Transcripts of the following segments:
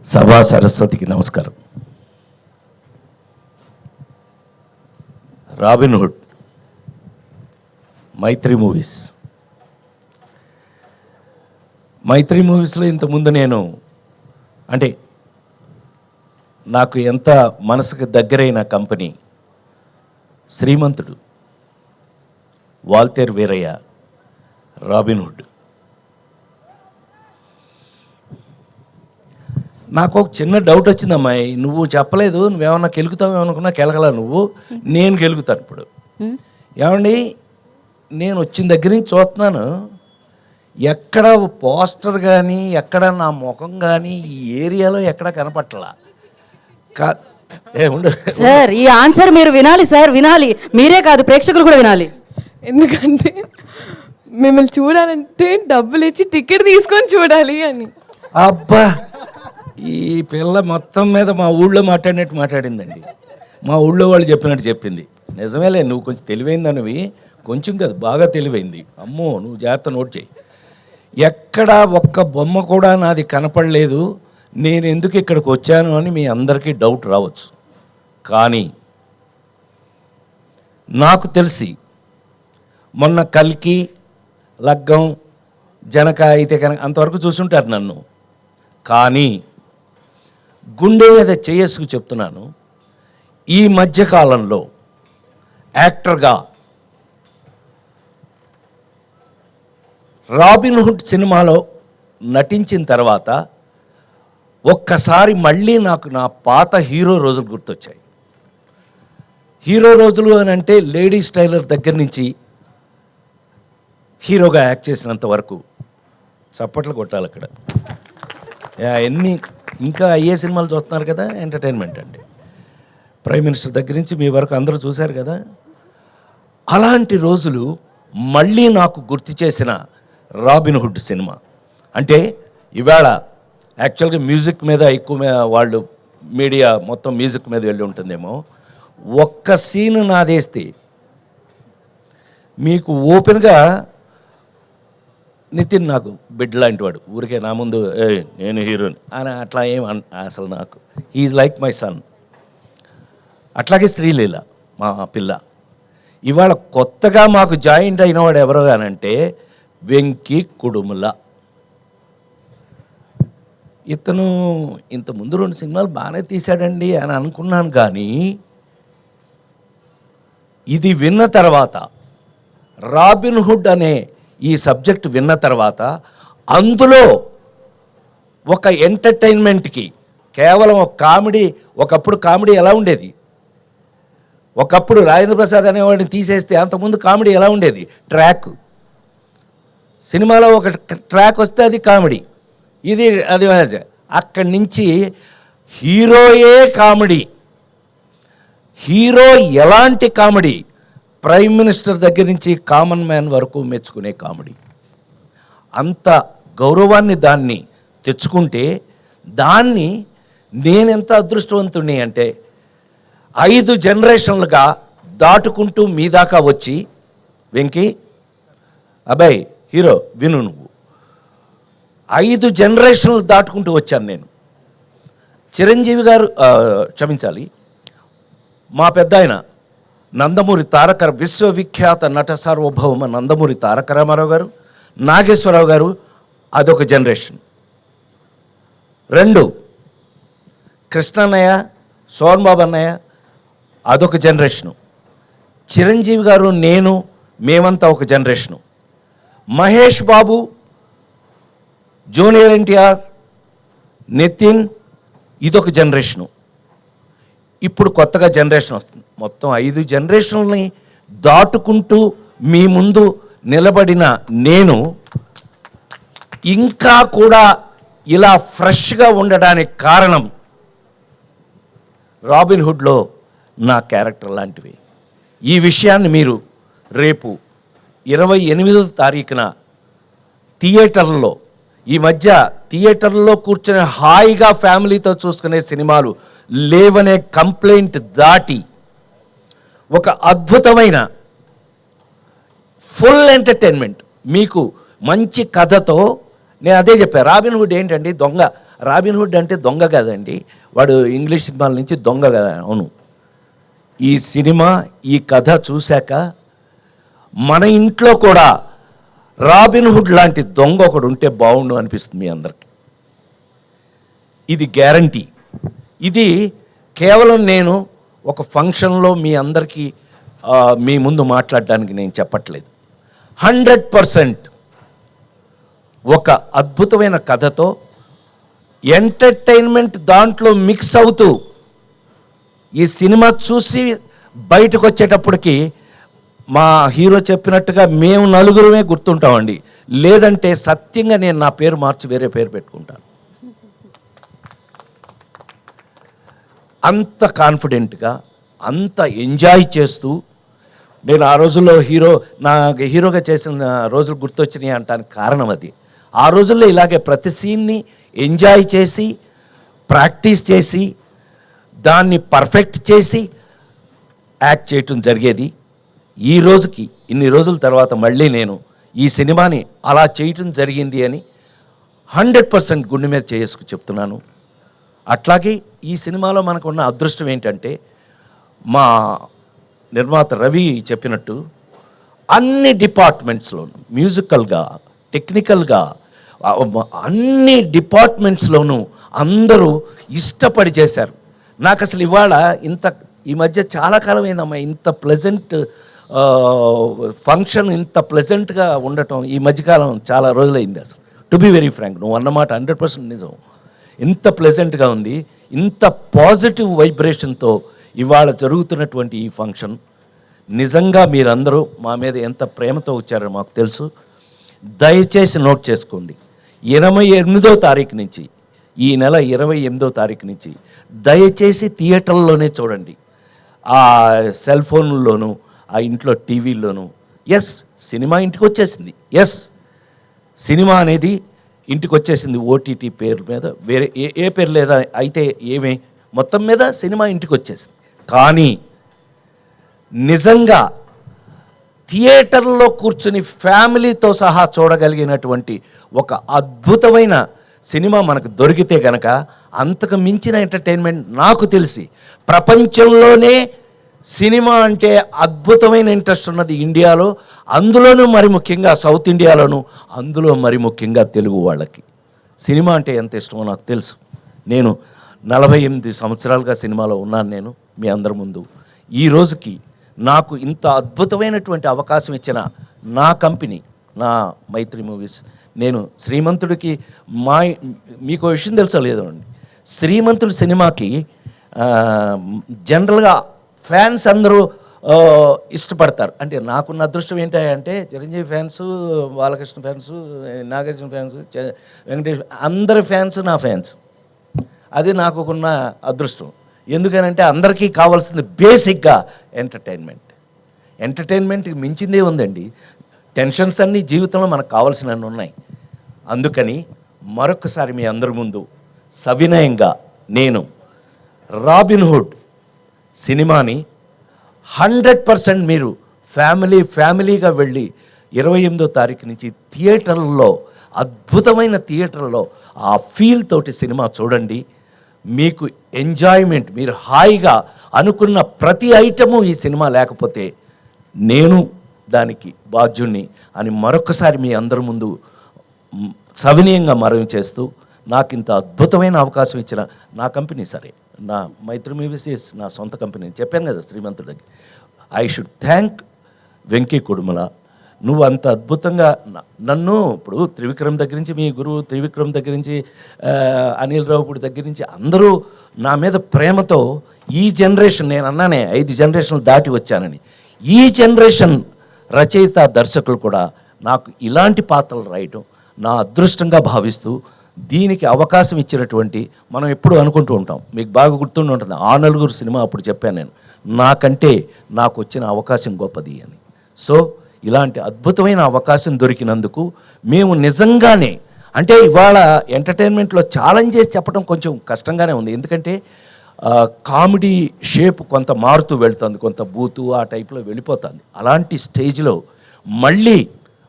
సభా సరస్వతికి నమస్కారం. రాబిన్ హుడ్, మైత్రి మూవీస్లో ఇంతకుముందు నేను అంటే నాకు ఎంత మనసుకు దగ్గరైన కంపెనీ శ్రీమంతుడు, వాల్తేరు వీరయ్య, రాబిన్ హుడ్. నాకు ఒక చిన్న డౌట్ వచ్చింది, అమ్మాయి నువ్వు చెప్పలేదు, నువ్వేమన్నా కెలుగుతావు ఏమనుకున్నా కెలగలా నువ్వు, నేను గెలుగుతాను ఇప్పుడు. ఏమండి, నేను వచ్చిన దగ్గర నుంచి చూస్తున్నాను, ఎక్కడ పోస్టర్ కానీ ఎక్కడ నా ముఖం కానీ ఈ ఏరియాలో ఎక్కడ కనపట్టలా. సార్ ఈ ఆన్సర్ మీరు వినాలి సార్, వినాలి, మీరే కాదు ప్రేక్షకులు కూడా వినాలి. ఎందుకంటే మిమ్మల్ని చూడాలంటే డబ్బులు ఇచ్చి టికెట్ తీసుకొని చూడాలి అని. అబ్బా, ఈ పిల్ల మొత్తం మీద మా ఊళ్ళో మాట్లాడినట్టు మాట్లాడిందండి. మా ఊళ్ళో వాళ్ళు చెప్పినట్టు చెప్పింది. నిజమేలే, నువ్వు కొంచెం తెలివైందనివి, కొంచెం కాదు బాగా తెలివైంది. అమ్మో, నువ్వు జాగ్రత్త నోట్ చేయి. ఎక్కడ ఒక్క బొమ్మ కూడా నాది కనపడలేదు, నేను ఎందుకు ఇక్కడికి వచ్చాను అని మీ అందరికీ డౌట్ రావచ్చు. కానీ నాకు తెలిసి మొన్న కల్కి, లగ్గం, జనక అయితే కనుక అంతవరకు చూసుంటారు నన్ను. కానీ గుండె మీద చేసుకు చెప్తున్నాను, ఈ మధ్యకాలంలో యాక్టర్గా రాబిన్ హుడ్ సినిమాలో నటించిన తర్వాత ఒక్కసారి మళ్ళీ నాకు నా పాత హీరో రోజులు గుర్తొచ్చాయి. హీరో రోజులు అని అంటే లేడీస్ టైలర్ దగ్గర నుంచి హీరోగా యాక్ట్ చేసినంత వరకు చప్పట్లు కొట్టాలి అక్కడ. ఎన్ని ఇంకా అయ్యే సినిమాలు చూస్తున్నారు కదా, ఎంటర్టైన్మెంట్ అండి. ప్రైమ్ మినిస్టర్ దగ్గర నుంచి మీ వరకు అందరూ చూశారు కదా. అలాంటి రోజులు మళ్ళీ నాకు గుర్తు చేసిన రాబిన్ హుడ్ సినిమా. అంటే ఇవాళ యాక్చువల్గా మ్యూజిక్ మీద ఎక్కువ వాళ్ళు మీడియా మొత్తం మ్యూజిక్ మీద వెళ్ళి ఉంటుందేమో. ఒక్క సీన్ నాదేస్తే మీకు ఓపెన్గా, నితిన్ నాకు బిడ్డ లాంటి వాడు, ఊరికే నా ముందు నేను హీరోని అని అట్లా ఏం అసలు నాకు హీఈస్ లైక్ మై సన్. అట్లాగే శ్రీలీల మా పిల్ల. ఇవాళ కొత్తగా మాకు జాయింట్ అయినవాడు ఎవరో కానంటే వెంకీ కుడుముల. ఇతను ఇంతకుముందు 2 సినిమాలు బాగానే తీశాడండి అని అనుకున్నాను. కానీ ఇది విన్న తర్వాత, రాబిన్ హుడ్ అనే ఈ సబ్జెక్ట్ విన్న తర్వాత, అందులో ఒక ఎంటర్టైన్మెంట్కి కేవలం ఒక కామెడీ, ఒకప్పుడు కామెడీ ఎలా ఉండేది, ఒకప్పుడు రాజేంద్ర ప్రసాద్ అనేవాడిని తీసేస్తే అంతకుముందు కామెడీ ఎలా ఉండేది, ట్రాక్, సినిమాలో ఒక ట్రాక్ వస్తే అది కామెడీ, ఇది అది. అక్కడి నుంచి హీరోయే కామెడీ, హీరో ఎలాంటి కామెడీ, ప్రైమ్ మినిస్టర్ దగ్గర నుంచి కామన్ మ్యాన్ వరకు మెచ్చుకునే కామెడీ. అంత గౌరవాన్ని దాన్ని తెచ్చుకుంటే, దాన్ని నేనెంత అదృష్టవంతుణ్ణి అంటే 5 జనరేషన్లుగా దాటుకుంటూ మీ దాకా వచ్చి, వెంకీ అబ్బాయి హీరో విను, నువ్వు 5 జనరేషన్లు దాటుకుంటూ వచ్చాను నేను. చిరంజీవి గారు, క్షమించాలి, మా పెద్ద ఆయన నందమూరి విశ్వవిఖ్యాత నట సార్వభౌమ నందమూరి తారక రామారావు గారు, నాగేశ్వరరావు గారు, అదొక జనరేషన్. 2 కృష్ణన్నయ్య, సోహన్ బాబు అన్నయ్య, అదొక జనరేషను. చిరంజీవి గారు, నేను, మేమంతా ఒక జనరేషను. మహేష్ బాబు, జూనియర్ ఎన్టీఆర్, నితిన్, ఇదొక జనరేషను. ఇప్పుడు కొత్తగా జనరేషన్ వస్తుంది. మొత్తం 5 జనరేషన్లని దాటుకుంటూ మీ ముందు నిలబడిన నేను ఇంకా కూడా ఇలా ఫ్రెష్గా ఉండడానికి కారణం రాబిన్ హుడ్లో నా క్యారెక్టర్ లాంటివి. ఈ విషయాన్ని మీరు రేపు 28వ తారీఖున థియేటర్లలో, ఈ మధ్య థియేటర్లో కూర్చొని హాయిగా ఫ్యామిలీతో చూసుకునే సినిమాలు లేవనే కంప్లైంట్ దాటి ఒక అద్భుతమైన ఫుల్ ఎంటర్టైన్మెంట్, మీకు మంచి కథతో నేను అదే చెప్పాను. రాబిన్ హుడ్ ఏంటండి? దొంగ. రాబిన్ హుడ్ అంటే దొంగ కదండి, వాడు ఇంగ్లీష్ సినిమాల నుంచి దొంగ కదా. అవును, ఈ సినిమా ఈ కథ చూశాక మన ఇంట్లో కూడా రాబిన్ హుడ్ లాంటి దొంగ ఒకడు ఉంటే బాగుండు అనిపిస్తుంది మీ అందరికీ. ఇది గ్యారంటీ. ఇది కేవలం నేను ఒక ఫంక్షన్లో మీ అందరికీ మీ ముందు మాట్లాడడానికి నేను చెప్పట్లేదు. 100% ఒక అద్భుతమైన కథతో ఎంటర్టైన్మెంట్ దాంట్లో మిక్స్ అవుతూ ఈ సినిమా చూసి బయటకు వచ్చేటప్పటికి మా హీరో చెప్పినట్టుగా మేము నలుగురమే గుర్తుంటామండి. లేదంటే సత్యంగా నేను నా పేరు మార్చి వేరే పేరు పెట్టుకుంటాను. అంత కాన్ఫిడెంట్గా, అంత ఎంజాయ్ చేస్తూ, నేను ఆ రోజుల్లో హీరోగా చేసిన రోజులు గుర్తొచ్చినాయి అంటానికి కారణం అది. ఆ రోజుల్లో ఇలాగే ప్రతి సీన్ని ఎంజాయ్ చేసి, ప్రాక్టీస్ చేసి, దాన్ని పర్ఫెక్ట్ చేసి యాక్ట్ చేయటం జరిగేది. ఈ రోజుకి ఇన్ని రోజుల తర్వాత మళ్ళీ నేను ఈ సినిమాని అలా చేయటం జరిగింది అని 100% గుండె మీద చేసుకు చెప్తున్నాను. అట్లాగే ఈ సినిమాలో మనకు ఉన్న అదృష్టం ఏంటంటే, మా నిర్మాత రవి చెప్పినట్టు అన్ని డిపార్ట్మెంట్స్లోనూ, మ్యూజికల్గా, టెక్నికల్గా, అన్ని డిపార్ట్మెంట్స్లోనూ అందరూ ఇష్టపడి చేశారు. నాకు అసలు ఇవాళ ఈ మధ్య చాలా కాలం అయిందమ్మా ఇంత ప్లెజెంట్ ఫంక్షన్, ఇంత ప్లెజెంట్గా ఉండటం ఈ మధ్యకాలం చాలా రోజులైంది. అసలు టు బి వెరీ ఫ్రాంక్, నువ్వు అన్నమాట 100% నిజం. ఇంత ప్లెజెంట్గా ఉంది, ఇంత పాజిటివ్ వైబ్రేషన్తో ఇవాళ జరుగుతున్నటువంటి ఈ ఫంక్షన్. నిజంగా మీరందరూ మా మీద ఎంత ప్రేమతో వచ్చారో మాకు తెలుసు. దయచేసి నోట్ చేసుకోండి, 28వ తారీఖు నుంచి, ఈ నెల 28వ తారీఖు నుంచి దయచేసి థియేటర్లోనే చూడండి. ఆ సెల్ ఫోన్లోనూ, ఆ ఇంట్లో టీవీల్లోనూ. ఎస్, సినిమా ఇంటికి వచ్చేసింది. ఎస్, సినిమా అనేది ఇంటికి వచ్చేసింది. ఓటీటీ పేరు మీద, వేరే ఏ పేరు లేదా అయితే ఏమే, మొత్తం మీద సినిమా ఇంటికి వచ్చేసింది. కానీ నిజంగా థియేటర్లో కూర్చుని ఫ్యామిలీతో సహా చూడగలిగినటువంటి ఒక అద్భుతమైన సినిమా మనకు దొరికితే కనుక అంతకు మించిన ఎంటర్టైన్మెంట్ నాకు తెలిసి ప్రపంచంలోనే సినిమా అంటే అద్భుతమైన ఇంట్రెస్ట్ ఉన్నది ఇండియాలో, అందులోనూ మరి ముఖ్యంగా సౌత్ ఇండియాలోను, అందులో మరి ముఖ్యంగా తెలుగు వాళ్ళకి సినిమా అంటే ఎంత ఇష్టమో నాకు తెలుసు. నేను 48 సంవత్సరాలుగా సినిమాలో ఉన్నాను. నేను మీ అందరి ముందు ఈ రోజుకి నాకు ఇంత అద్భుతమైనటువంటి అవకాశం ఇచ్చిన నా కంపెనీ, నా మైత్రి మూవీస్. నేను శ్రీమంతుడికి మీకు విషయం తెలుసో లేదో అండి, శ్రీమంతుడి సినిమాకి జనరల్గా ఫ్యాన్స్ అందరూ ఇష్టపడతారు. అంటే నాకున్న అదృష్టం ఏంటంటే Chiranjeevi fans, Balakrishna fans, Nagarjuna fans, Venkatesh, అందరి ఫ్యాన్స్ నా ఫ్యాన్స్. అది నాకున్న అదృష్టం. ఎందుకనంటే అందరికీ కావాల్సింది బేసిక్గా ఎంటర్టైన్మెంట్కి మించిందే ఉందండి. టెన్షన్స్ అన్నీ జీవితంలో మనకు కావాల్సినవి ఉన్నాయి. అందుకని మరొకసారి మీ అందరి ముందు సవినయంగా నేను రాబిన్ హుడ్ సినిమాని 100% మీరు ఫ్యామిలీగా వెళ్ళి 28వ తారీఖు నుంచి థియేటర్లో, అద్భుతమైన థియేటర్లో ఆ ఫీల్ తోటి సినిమా చూడండి. మీకు ఎంజాయ్మెంట్, మీరు హాయిగా అనుకున్న ప్రతి ఐటము ఈ సినిమా లేకపోతే నేను దానికి బాధ్యుణ్ణి అని మరొకసారి మీ అందరి ముందు సవినయంగా మనవి చేస్తూ, నాకు ఇంత అద్భుతమైన అవకాశం ఇచ్చిన నా కంపెనీ, సరే నా మైత్రి మూవీస్ నా సొంత కంపెనీ చెప్పాను కదా శ్రీమంతుడి దగ్గర, I should thank Venky Kudumula. నువ్వు అంత అద్భుతంగా నన్ను, ఇప్పుడు త్రివిక్రమ్ దగ్గర నుంచి, మీ గురువు త్రివిక్రమ్ దగ్గర నుంచి, అనిల్ రావుపూడి దగ్గర నుంచి అందరూ నా మీద ప్రేమతో ఈ జనరేషన్, నేను అన్నానే 5 జనరేషన్లు దాటి వచ్చానని, ఈ జనరేషన్ రచయిత దర్శకులు కూడా నాకు ఇలాంటి పాత్రలు రాయటం నా అదృష్టంగా భావిస్తూ, దీనికి అవకాశం ఇచ్చినటువంటి, మనం ఎప్పుడు అనుకుంటూ ఉంటాం, మీకు బాగా గుర్తుండి ఉంటుంది, ఆ నలుగురు సినిమా అప్పుడు చెప్పాను నేను, నాకంటే నాకు వచ్చిన అవకాశం గొప్పది అని. సో ఇలాంటి అద్భుతమైన అవకాశం దొరికినందుకు మేము నిజంగానే, అంటే ఇవాళ ఎంటర్టైన్మెంట్లో ఛాలెంజ్ చేసి చెప్పడం కొంచెం కష్టంగానే ఉంది. ఎందుకంటే కామెడీ షేప్ కొంత మారుతూ వెళ్తుంది, కొంత బూతు ఆ టైప్లో వెళ్ళిపోతుంది. అలాంటి స్టేజ్లో మళ్ళీ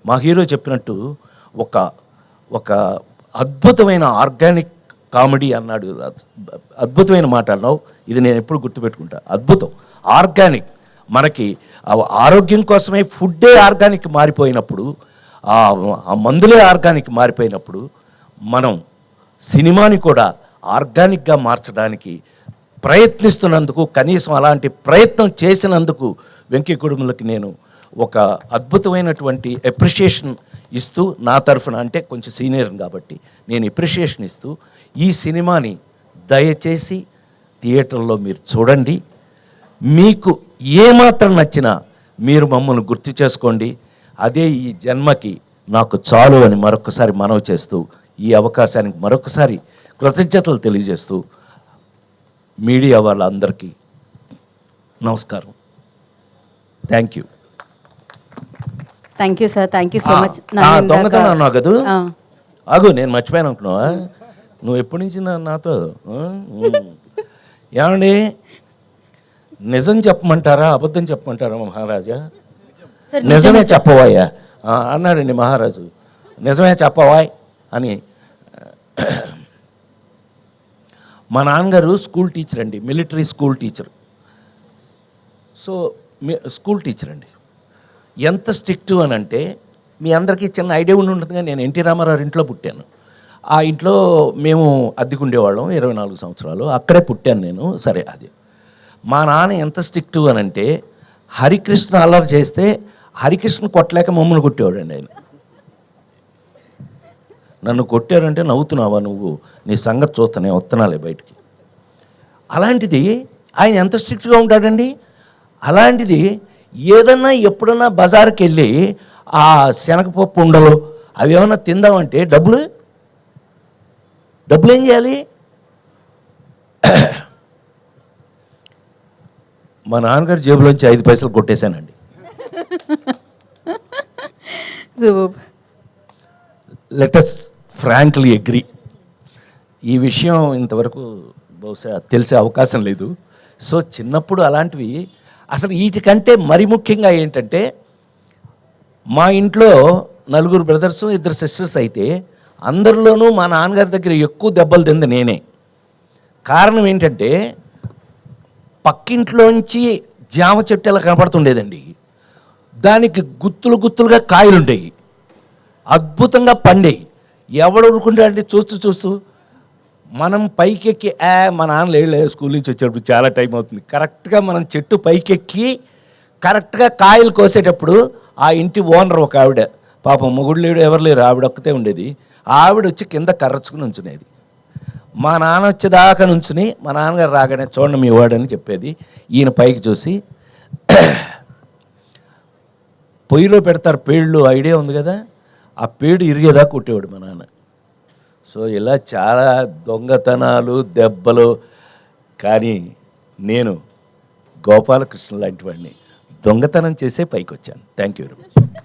మా హీరో చెప్పినట్టు ఒక అద్భుతమైన ఆర్గానిక్ కామెడీ అన్నాడు. అద్భుతమైన మాట అన్నావు. ఇది నేను ఎప్పుడు గుర్తుపెట్టుకుంటా. అద్భుతం. ఆర్గానిక్. మనకి ఆరోగ్యం కోసమే ఫుడ్డే ఆర్గానిక్ మారిపోయినప్పుడు, ఆ మందులే ఆర్గానిక్ మారిపోయినప్పుడు, మనం సినిమాని కూడా ఆర్గానిక్గా మార్చడానికి ప్రయత్నిస్తున్నందుకు, కనీసం అలాంటి ప్రయత్నం చేసినందుకు వెంకీ కుటుంబలకి నేను ఒక అద్భుతమైనటువంటి అప్రిషియేషన్ ఇస్తూ, నా తరఫున, అంటే కొంచెం సీనియర్ కాబట్టి నేను అప్రిషియేషన్ ఇస్తూ, ఈ సినిమాని దయచేసి థియేటర్లో మీరు చూడండి. మీకు ఏమాత్రం నచ్చినా మీరు మమ్మల్ని గుర్తు చేసుకోండి. అదే ఈ జన్మకి నాకు చాలు అని మరొకసారి మనవి చేస్తూ, ఈ అవకాశానికి మరొకసారి కృతజ్ఞతలు తెలియజేస్తూ, మీడియా వాళ్ళందరికీ నమస్కారం. Thank you. Thank you sir, thank you so much. దొంగతనం అన్నావు కదా, ఆగు, నేను మర్చిపోయాను అనుకున్నావా? నువ్వు ఎప్పటి నుంచి నాతో ఏమండి, నిజం చెప్పమంటారా అబద్ధం చెప్పమంటారా మహారాజా? నిజమే చెప్పవాయా అన్నాడండి మహారాజు. నిజమే చెప్పవాయ్ అని. మా నాన్నగారు స్కూల్ టీచర్ అండి, military school teacher. So school teacher అండి. ఎంత స్ట్రిక్ట్ అని అంటే, మీ అందరికీ చిన్న ఐడియా ఉండి ఉంటుంది. కానీ నేను ఎన్టీ రామారావు ఇంట్లో పుట్టాను. ఆ ఇంట్లో మేము అద్దెకుండేవాళ్ళం 24 సంవత్సరాలు. అక్కడే పుట్టాను నేను. సరే, అది మా నాన్న ఎంత స్ట్రిక్ట్ అని అంటే, హరికృష్ణ అల్లరి చేస్తే హరికృష్ణ కొట్టలేక మమ్మల్ని కొట్టేవాడండి ఆయన. నన్ను కొట్టారంటే నవ్వుతున్నావా నువ్వు, నీ సంగతి చూస్తానే వస్తున్నాలే బయటికి. అలాంటిది ఆయన ఎంత స్ట్రిక్ట్గా ఉంటాడండి. అలాంటిది ఏదన్నా ఎప్పుడన్నా బజార్కి వెళ్ళి ఆ శనగపప్పు ఉండలు అవి ఏమన్నా తిందామంటే డబ్బులు ఏం చేయాలి? మా నాన్నగారి జేబులోంచి 5 పైసలు కొట్టేశానండి. Let's frankly agree. ఈ విషయం ఇంతవరకు బహుశా తెలిసే అవకాశం లేదు. సో చిన్నప్పుడు అలాంటివి అసలు వీటికంటే మరి ముఖ్యంగా ఏంటంటే, మా ఇంట్లో 4 బ్రదర్స్ 2 సిస్టర్స్ అయితే అందరిలోనూ మా నాన్నగారి దగ్గర ఎక్కువ దెబ్బలు తింది నేనే. కారణం ఏంటంటే, పక్కింట్లోంచి జామ చెట్టు ఎలా కనపడుతుండేదండి. దానికి గుత్తులుగా కాయలు ఉండేవి, అద్భుతంగా పండేవి. ఎవడు ఊరుకుంటాడండి చూస్తూ. మనం పైకెక్కి మా నాన్న లేడు స్కూల్ నుంచి వచ్చేటప్పుడు చాలా టైం అవుతుంది. కరెక్ట్గా మనం చెట్టు పైకెక్కి కరెక్ట్గా కాయలు కోసేటప్పుడు ఆ ఇంటి ఓనర్ ఒక ఆవిడ, పాపం మొగుడు లేడు ఎవరు లేరు, ఆవిడ ఒక్కతే ఉండేది. ఆవిడ వచ్చి కింద కర్రచుకుని ఉంచునేది. మా నాన్న వచ్చేదాకా నుంచుని మా నాన్నగారు రాగానే చూడండి మీ వాడని చెప్పేది. ఈయన పైకి చూసి పొయ్యిలో పెడతారు పేళ్ళు, ఐడియా ఉంది కదా, ఆ పేడు ఇరిగేదాకా కొట్టేవాడు మా నాన్న. సో ఇలా చాలా దొంగతనాలు, దెబ్బలు. కానీ నేను గోపాలకృష్ణ లాంటి వాడిని దొంగతనం చేసే పైకి వచ్చాను. Thank you very much.